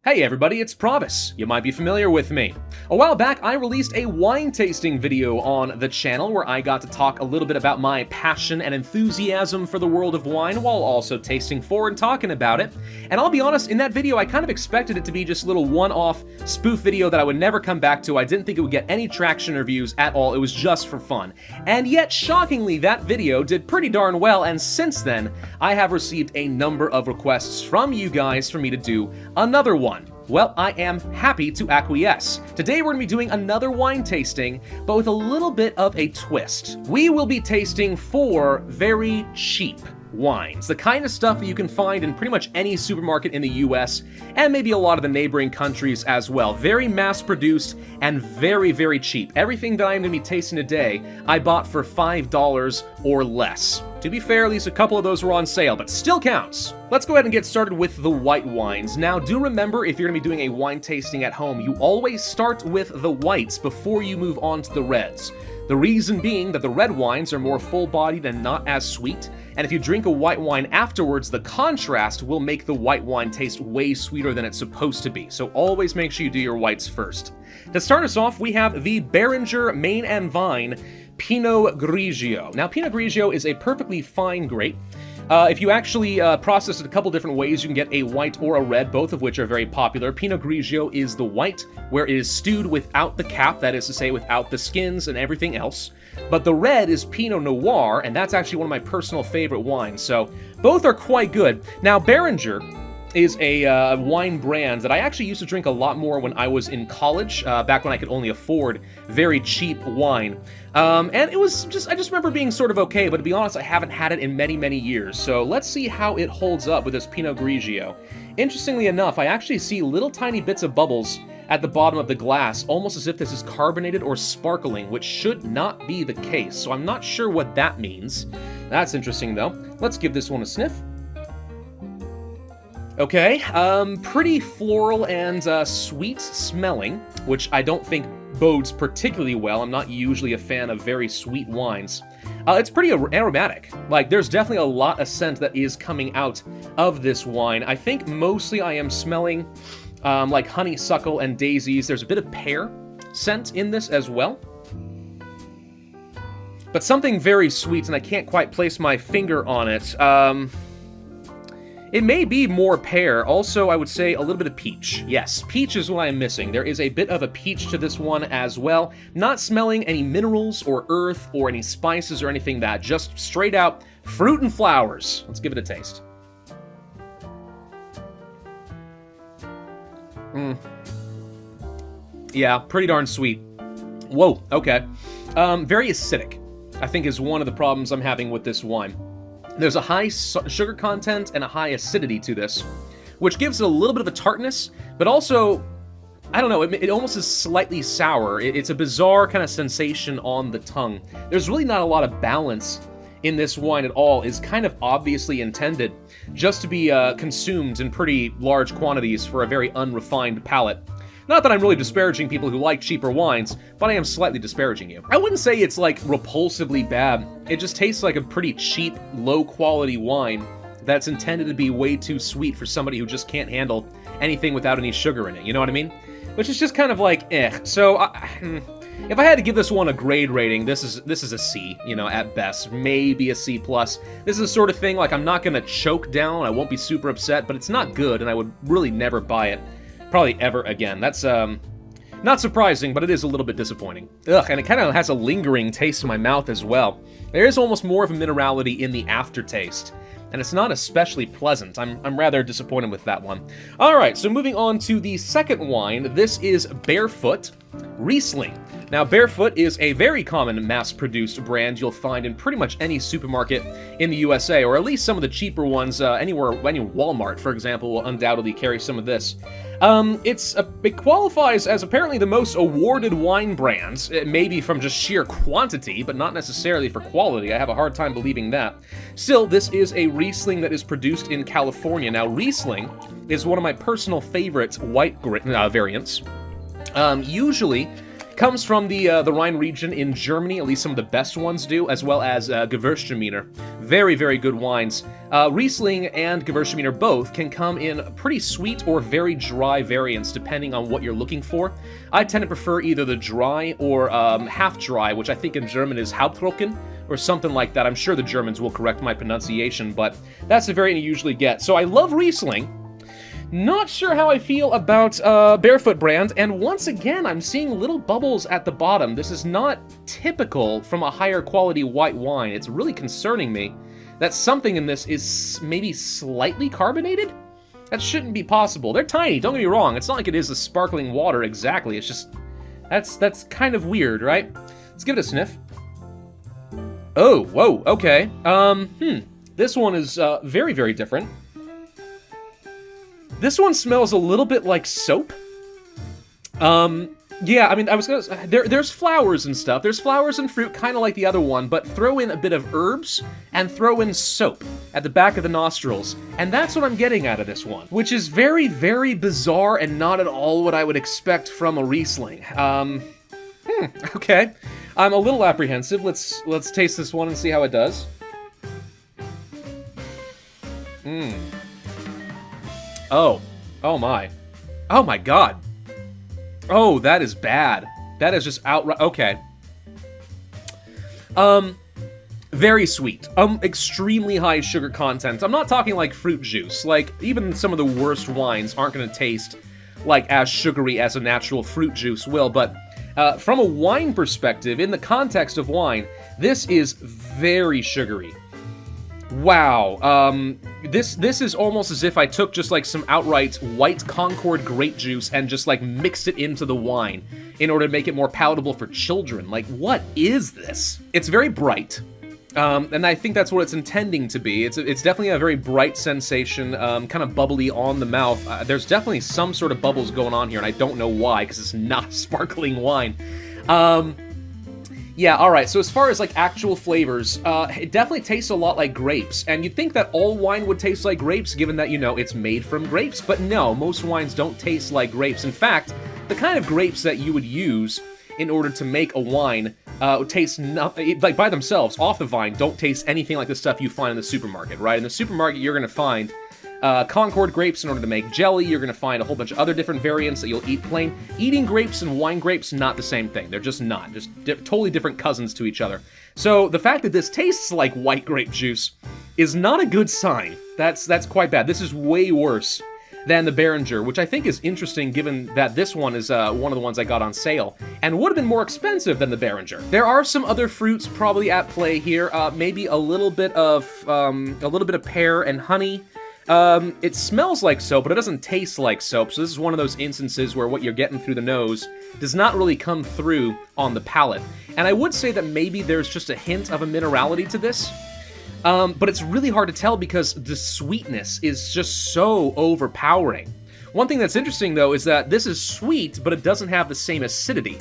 Hey everybody, it's Pravus. You might be familiar with me. A while back, I released a wine tasting video on the channel where I got to talk a little bit about my passion and enthusiasm for the world of wine while also tasting for and talking about it. And I'll be honest, in that video, I kind of expected it to be just a little one-off spoof video that I would never come back to. I didn't think it would get any traction or views at all. It was just for fun. And yet, shockingly, that video did pretty darn well, and since then, I have received a number of requests from you guys for me to do another one. Well, I am happy to acquiesce. Today we're going to be doing another wine tasting, but with a little bit of a twist. We will be tasting 4 very cheap wines, the kind of stuff that you can find in pretty much any supermarket in the US, and maybe a lot of the neighboring countries as well. Very mass-produced and very, very cheap. Everything that I'm going to be tasting today, I bought for $5 or less. To be fair, at least a couple of those were on sale, but still counts. Let's go ahead and get started with the white wines. Now, do remember, if you're going to be doing a wine tasting at home, you always start with the whites before you move on to the reds. The reason being that the red wines are more full-bodied and not as sweet, and if you drink a white wine afterwards, the contrast will make the white wine taste way sweeter than it's supposed to be. So always make sure you do your whites first. To start us off, we have the Beringer Main and Vine Pinot Grigio. Now, Pinot Grigio is a perfectly fine grape. If you actually process it a couple different ways, you can get a white or a red, both of which are very popular. Pinot Grigio is the white, where it is stewed without the cap, that is to say without the skins and everything else. But the red is Pinot Noir, and that's actually one of my personal favorite wines, so both are quite good. Now, Beringer is a wine brand that I actually used to drink a lot more when I was in college, back when I could only afford very cheap wine. And it was just, I just remember being sort of okay, but to be honest, I haven't had it in many, many years. So let's see how it holds up with this Pinot Grigio. Interestingly enough, I actually see little tiny bits of bubbles at the bottom of the glass, almost as if this is carbonated or sparkling, which should not be the case. So I'm not sure what that means. That's interesting though. Let's give this one a sniff. Okay, pretty floral and sweet smelling, which I don't think bodes particularly well. I'm not usually a fan of very sweet wines. It's pretty aromatic. Like, there's definitely a lot of scent that is coming out of this wine. I think mostly I am smelling like honeysuckle and daisies. There's a bit of pear scent in this as well. But something very sweet, and I can't quite place my finger on it. It may be more pear. Also, I would say a little bit of peach. Yes, peach is what I'm missing. There is a bit of a peach to this one as well. Not smelling any minerals or earth or any spices or anything that. Just straight out fruit and flowers. Let's give it a taste. Yeah, pretty darn sweet. Whoa, okay. Very acidic, I think, is one of the problems I'm having with this wine. There's a high sugar content and a high acidity to this, which gives it a little bit of a tartness, but also, I don't know, it almost is slightly sour. It's a bizarre kind of sensation on the tongue. There's really not a lot of balance in this wine at all. It's kind of obviously intended just to be consumed in pretty large quantities for a very unrefined palate. Not that I'm really disparaging people who like cheaper wines, but I am slightly disparaging you. I wouldn't say it's, like, repulsively bad. It just tastes like a pretty cheap, low-quality wine that's intended to be way too sweet for somebody who just can't handle anything without any sugar in it, you know what I mean? Which is just kind of like, eh. So, if I had to give this one a grade rating, this is a C, you know, at best. Maybe a C+. This is the sort of thing, like, I'm not gonna choke down, I won't be super upset, but it's not good, and I would really never buy it. Probably ever again. That's not surprising, but it is a little bit disappointing. Ugh, and it kind of has a lingering taste in my mouth as well. There is almost more of a minerality in the aftertaste, and it's not especially pleasant. I'm rather disappointed with that one. All right, so moving on to the second wine. This is Barefoot Riesling. Now, Barefoot is a very common mass-produced brand you'll find in pretty much any supermarket in the USA, or at least some of the cheaper ones. Any Walmart, for example, will undoubtedly carry some of this. It qualifies as apparently the most awarded wine brands, maybe from just sheer quantity, but not necessarily for quality. I have a hard time believing that. Still, this is a Riesling that is produced in California. Now, Riesling is one of my personal favorite white variants. Usually, Comes from the Rhine region in Germany, at least some of the best ones do, as well as Gewürztraminer. Very, very good wines. Riesling and Gewürztraminer both can come in pretty sweet or very dry variants, depending on what you're looking for. I tend to prefer either the dry or half-dry, which I think in German is Halbtrocken, or something like that. I'm sure the Germans will correct my pronunciation, but that's the variant you usually get. So I love Riesling. Not sure how I feel about Barefoot brand, and once again, I'm seeing little bubbles at the bottom. This is not typical from a higher quality white wine. It's really concerning me that something in this is maybe slightly carbonated? That shouldn't be possible. They're tiny, don't get me wrong. It's not like it is a sparkling water exactly. It's just, that's kind of weird, right? Let's give it a sniff. Oh, whoa, okay. This one is very, very different. This one smells a little bit like soap. Yeah, I mean, I was gonna... There's flowers and stuff. There's flowers and fruit, kind of like the other one, but throw in a bit of herbs and throw in soap at the back of the nostrils. And that's what I'm getting out of this one, which is very, very bizarre and not at all what I would expect from a Riesling. Okay. I'm a little apprehensive. Let's taste this one and see how it does. Oh my. Oh my god. Oh, that is bad. That is just outright... Okay. Very sweet. Extremely high sugar content. I'm not talking like fruit juice. Like, even some of the worst wines aren't gonna taste like as sugary as a natural fruit juice will, but from a wine perspective, in the context of wine, this is very sugary. Wow, this is almost as if I took just like some outright white Concord grape juice and just like mixed it into the wine in order to make it more palatable for children. Like, what is this? It's very bright, and I think that's what it's intending to be. It's definitely a very bright sensation, kind of bubbly on the mouth. There's definitely some sort of bubbles going on here, and I don't know why, because it's not sparkling wine. Yeah, alright, so as far as, like, actual flavors, it definitely tastes a lot like grapes, and you'd think that all wine would taste like grapes, given that, you know, it's made from grapes, but no, most wines don't taste like grapes. In fact, the kind of grapes that you would use in order to make a wine taste nothing, like, by themselves, off the vine, don't taste anything like the stuff you find in the supermarket, right? In the supermarket, you're gonna find Concord grapes in order to make jelly. You're going to find a whole bunch of other different variants that you'll eat plain. Eating grapes and wine grapes, not the same thing. They're just not. Just totally different cousins to each other. So the fact that this tastes like white grape juice is not a good sign. That's quite bad. This is way worse than the Beringer, which I think is interesting given that this one is one of the ones I got on sale and would have been more expensive than the Beringer. There are some other fruits probably at play here. Maybe a little bit of pear and honey. It smells like soap, but it doesn't taste like soap, so this is one of those instances where what you're getting through the nose does not really come through on the palate. And I would say that maybe there's just a hint of a minerality to this, but it's really hard to tell because the sweetness is just so overpowering. One thing that's interesting, though, is that this is sweet, but it doesn't have the same acidity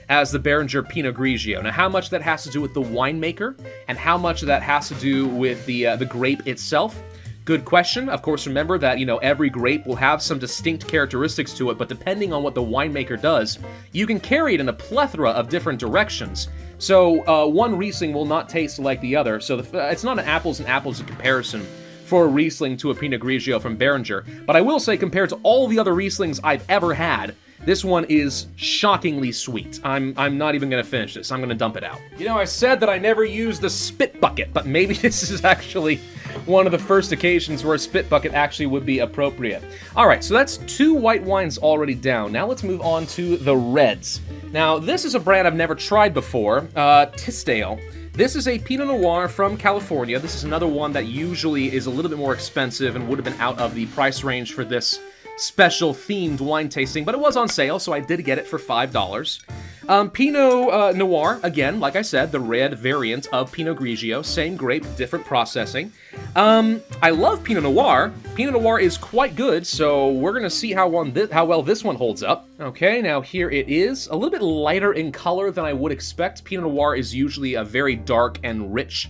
as the Beringer Pinot Grigio. Now, how much that has to do with the winemaker, and how much of that has to do with the grape itself? Good question. Of course, remember that, you know, every grape will have some distinct characteristics to it, but depending on what the winemaker does, you can carry it in a plethora of different directions. So, one Riesling will not taste like the other, so it's not an apples and apples comparison for a Riesling to a Pinot Grigio from Beringer. But I will say, compared to all the other Rieslings I've ever had, this one is shockingly sweet. I'm not even gonna finish this. I'm gonna dump it out. You know, I said that I never use the spit bucket, but maybe this is actually one of the first occasions where a spit bucket actually would be appropriate. Alright, so that's 2 white wines already down. Now let's move on to the reds. Now, this is a brand I've never tried before, Tisdale. This is a Pinot Noir from California. This is another one that usually is a little bit more expensive and would have been out of the price range for this special themed wine tasting, but it was on sale, so I did get it for $5. Pinot Noir, again, like I said, the red variant of Pinot Grigio, same grape, different processing. I love Pinot Noir. Pinot Noir is quite good, so we're gonna see how well this one holds up. Okay, now here it is. A little bit lighter in color than I would expect. Pinot Noir is usually a very dark and rich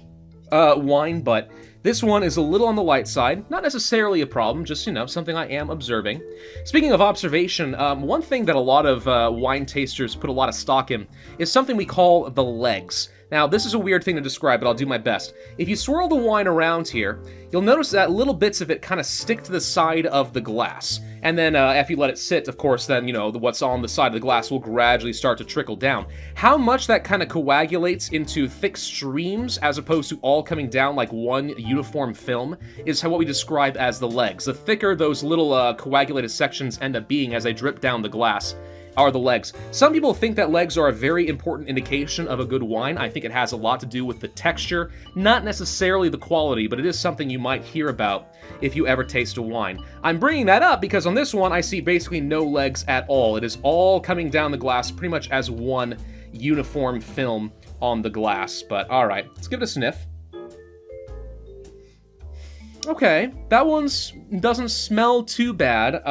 wine, but This one is a little on the light side. Not necessarily a problem, just, something I am observing. Speaking of observation, one thing that a lot of wine tasters put a lot of stock in is something we call the legs. Now, this is a weird thing to describe, but I'll do my best. If you swirl the wine around here, you'll notice that little bits of it kind of stick to the side of the glass. And then if you let it sit, of course, then, what's on the side of the glass will gradually start to trickle down. How much that kind of coagulates into thick streams as opposed to all coming down like one uniform film is what we describe as the legs. The thicker those little coagulated sections end up being as they drip down the glass are the legs. Some people think that legs are a very important indication of a good wine. I think it has a lot to do with the texture, not necessarily the quality, but it is something you might hear about if you ever taste a wine. I'm bringing that up because on this one I see basically no legs at all. It is all coming down the glass pretty much as one uniform film on the glass. But alright, let's give it a sniff. Okay, that one doesn't smell too bad.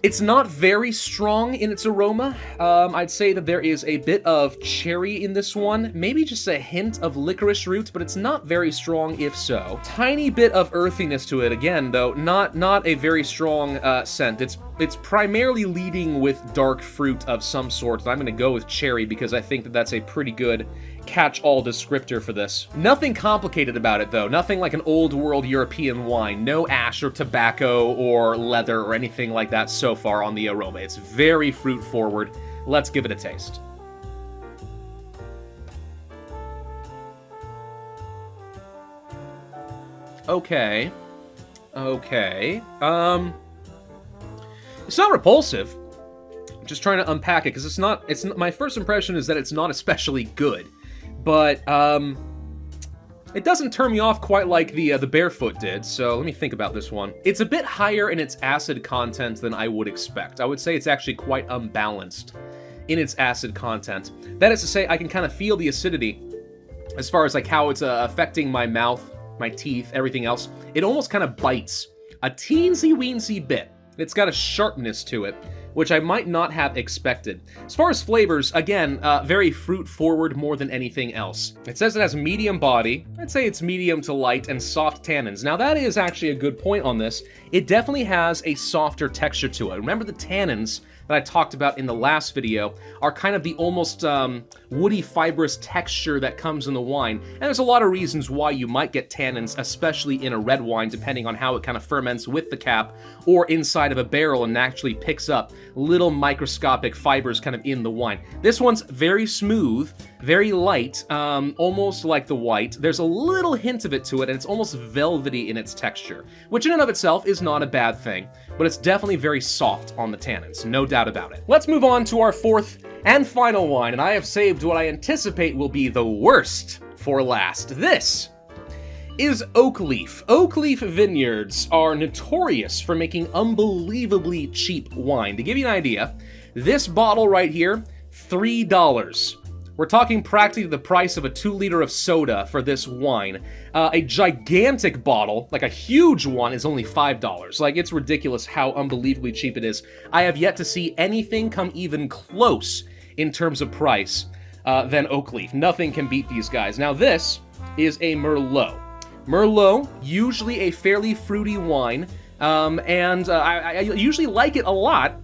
It's not very strong in its aroma. I'd say that there is a bit of cherry in this one, maybe just a hint of licorice root, but it's not very strong if so. Tiny bit of earthiness to it, again, though, not a very strong scent. It's primarily leading with dark fruit of some sort, and I'm gonna go with cherry because I think that that's a pretty good catch-all descriptor for this. Nothing complicated about it, though. Nothing like an old-world European wine. No ash or tobacco or leather or anything like that so far on the aroma. It's very fruit-forward. Let's give it a taste. Okay. It's not repulsive. I'm just trying to unpack it, because it's not, my first impression is that it's not especially good. But, it doesn't turn me off quite like the Barefoot did, so let me think about this one. It's a bit higher in its acid content than I would expect. I would say it's actually quite unbalanced in its acid content. That is to say, I can kind of feel the acidity as far as like how it's affecting my mouth, my teeth, everything else. It almost kind of bites a teensy-weensy bit. It's got a sharpness to it, which I might not have expected. As far as flavors, again, very fruit-forward more than anything else. It says it has medium body. I'd say it's medium to light and soft tannins. Now that is actually a good point on this. It definitely has a softer texture to it. Remember the tannins that I talked about in the last video are kind of the almost woody fibrous texture that comes in the wine. And there's a lot of reasons why you might get tannins, especially in a red wine, depending on how it kind of ferments with the cap or inside of a barrel and actually picks up little microscopic fibers kind of in the wine. This one's very smooth, very light, almost like the white. There's a little hint of it to it, and it's almost velvety in its texture, which in and of itself is not a bad thing, but it's definitely very soft on the tannins, no doubt about it. Let's move on to our fourth and final wine, and I have saved what I anticipate will be the worst for last. This is Oakleaf. Oakleaf Vineyards are notorious for making unbelievably cheap wine. To give you an idea, this bottle right here, $3. We're talking practically the price of a 2-liter of soda for this wine. A gigantic bottle, like a huge one, is only $5. Like, it's ridiculous how unbelievably cheap it is. I have yet to see anything come even close in terms of price than Oakleaf. Nothing can beat these guys. Now, this is a Merlot. Merlot, usually a fairly fruity wine, and I usually like it a lot.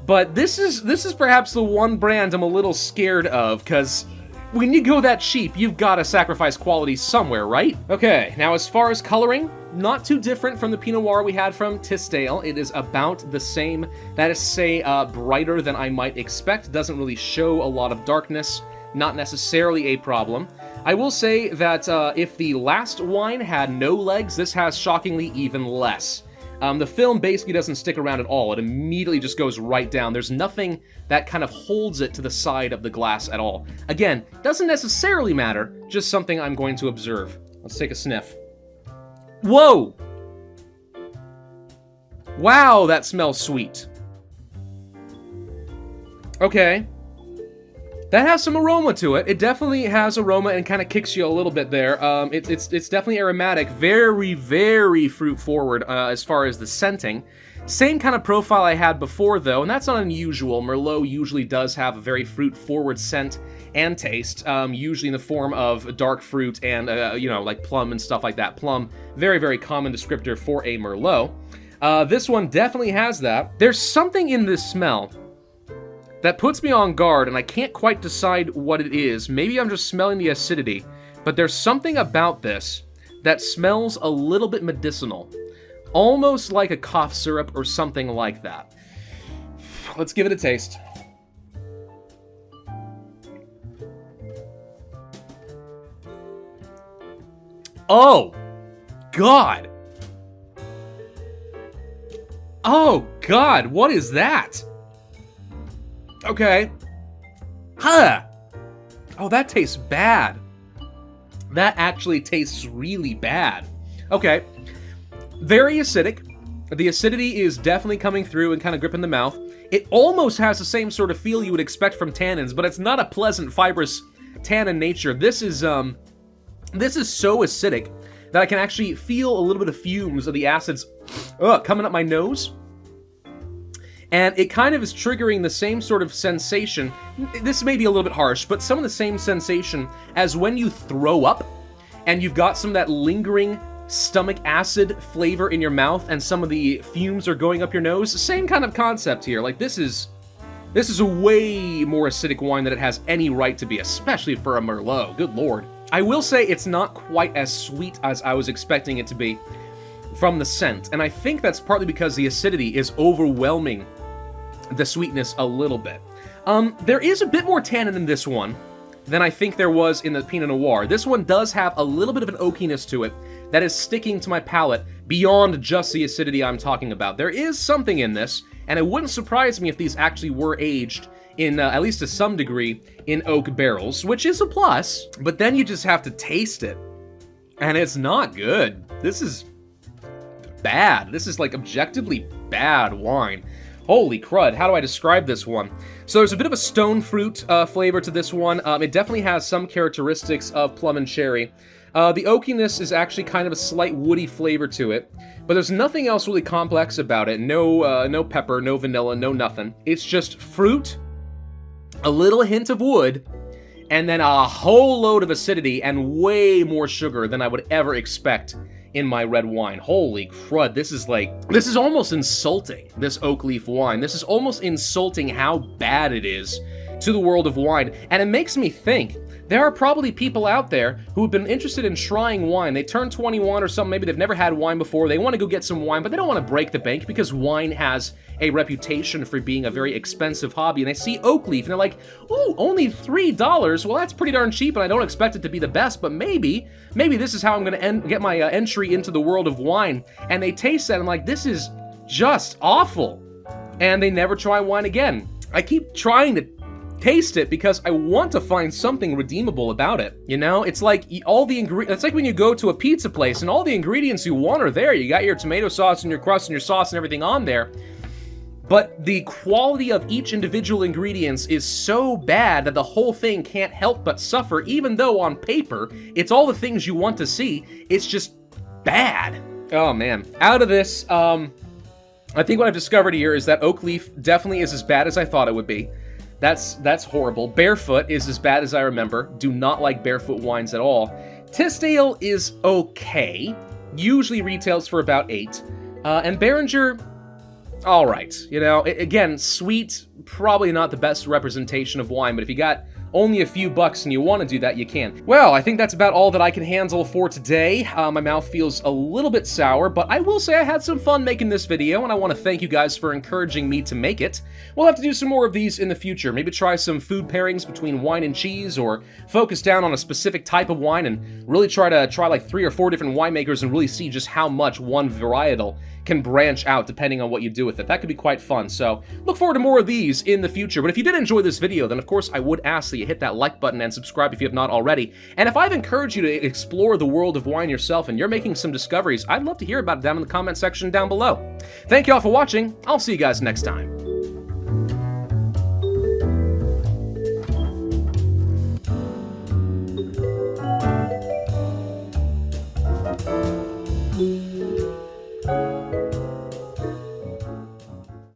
But this is perhaps the one brand I'm a little scared of, because when you go that cheap, you've got to sacrifice quality somewhere, right? Okay, now as far as coloring, not too different from the Pinot Noir we had from Tisdale. It is about the same. That is to say, brighter than I might expect. Doesn't really show a lot of darkness. Not necessarily a problem. I will say that if the last wine had no legs, this has shockingly even less. The film basically doesn't stick around at all. It immediately just goes right down. There's nothing that kind of holds it to the side of the glass at all. Again, doesn't necessarily matter, just something I'm going to observe. Let's take a sniff. Whoa! Wow, that smells sweet. Okay. That has some aroma to it. It definitely has aroma and kind of kicks you a little bit there. It's definitely aromatic, very, very fruit forward as far as the scenting. Same kind of profile I had before, though, and that's not unusual. Merlot usually does have a very fruit-forward scent and taste, usually in the form of dark fruit and, you know, like plum and stuff like that. Plum, very, very common descriptor for a Merlot. This one definitely has that. There's something in this smell that puts me on guard, and I can't quite decide what it is. Maybe I'm just smelling the acidity, but there's something about this that smells a little bit medicinal. Almost like a cough syrup or something like that. Let's give it a taste. Oh, God. Oh, God, what is that? Okay. Huh. Oh, that tastes bad. That actually tastes really bad. Okay. Very acidic. The acidity is definitely coming through and kind of gripping the mouth. It almost has the same sort of feel you would expect from tannins, but it's not a pleasant, fibrous tannin nature. This is so acidic that I can actually feel a little bit of fumes of the acids coming up my nose. And it kind of is triggering the same sort of sensation. This may be a little bit harsh, but some of the same sensation as when you throw up and you've got some of that lingering stomach acid flavor in your mouth and some of the fumes are going up your nose. Same kind of concept here. Like, this is a way more acidic wine than it has any right to be, especially for a Merlot. Good Lord. I will say it's not quite as sweet as I was expecting it to be from the scent, and I think that's partly because the acidity is overwhelming the sweetness a little bit. There is a bit more tannin in this one than I think there was in the Pinot Noir. This one does have a little bit of an oakiness to it that is sticking to my palate beyond just the acidity I'm talking about. There is something in this, and it wouldn't surprise me if these actually were aged in, at least to some degree, in oak barrels, which is a plus, but then you just have to taste it, and it's not good. This is bad. This is, like, objectively bad wine. Holy crud, how do I describe this one? So there's a bit of a stone fruit flavor to this one. It definitely has some characteristics of plum and cherry. The oakiness is actually kind of a slight woody flavor to it, but there's nothing else really complex about it. No pepper, no vanilla, no nothing. It's just fruit, a little hint of wood, and then a whole load of acidity and way more sugar than I would ever expect in my red wine. Holy crud, this is almost insulting, this Oakleaf wine. This is almost insulting how bad it is to the world of wine, and it makes me think, there are probably people out there who have been interested in trying wine. They turn 21 or something, maybe they've never had wine before, they want to go get some wine, but they don't want to break the bank because wine has a reputation for being a very expensive hobby, and they see Oakleaf, and they're like, ooh, only $3? Well, that's pretty darn cheap, and I don't expect it to be the best, but maybe this is how I'm going to get my entry into the world of wine. And they taste that, and I'm like, this is just awful. And they never try wine again. I keep trying to taste it because I want to find something redeemable about it. You know, it's like all the ingredients. It's like when you go to a pizza place and all the ingredients you want are there. You got your tomato sauce and your crust and your sauce and everything on there. But the quality of each individual ingredients is so bad that the whole thing can't help but suffer, even though on paper, it's all the things you want to see. It's just bad. Oh man. Out of this, I think what I've discovered here is that Oakleaf definitely is as bad as I thought it would be. That's horrible. Barefoot is as bad as I remember. Do not like Barefoot wines at all. Tisdale is okay. Usually retails for about $8. And Beringer, all right. You know, again, sweet, probably not the best representation of wine, but if you got only a few bucks and you want to do that, you can. Well, I think that's about all that I can handle for today. My mouth feels a little bit sour, but I will say I had some fun making this video, and I want to thank you guys for encouraging me to make it. We'll have to do some more of these in the future. Maybe try some food pairings between wine and cheese, or focus down on a specific type of wine and really try like 3 or 4 different winemakers and really see just how much one varietal can branch out depending on what you do with it. That could be quite fun, so look forward to more of these in the future. But if you did enjoy this video, then of course I would ask that you hit that like button and subscribe if you have not already. And if I've encouraged you to explore the world of wine yourself and you're making some discoveries, I'd love to hear about it down in the comment section down below. Thank you all for watching. I'll see you guys next time.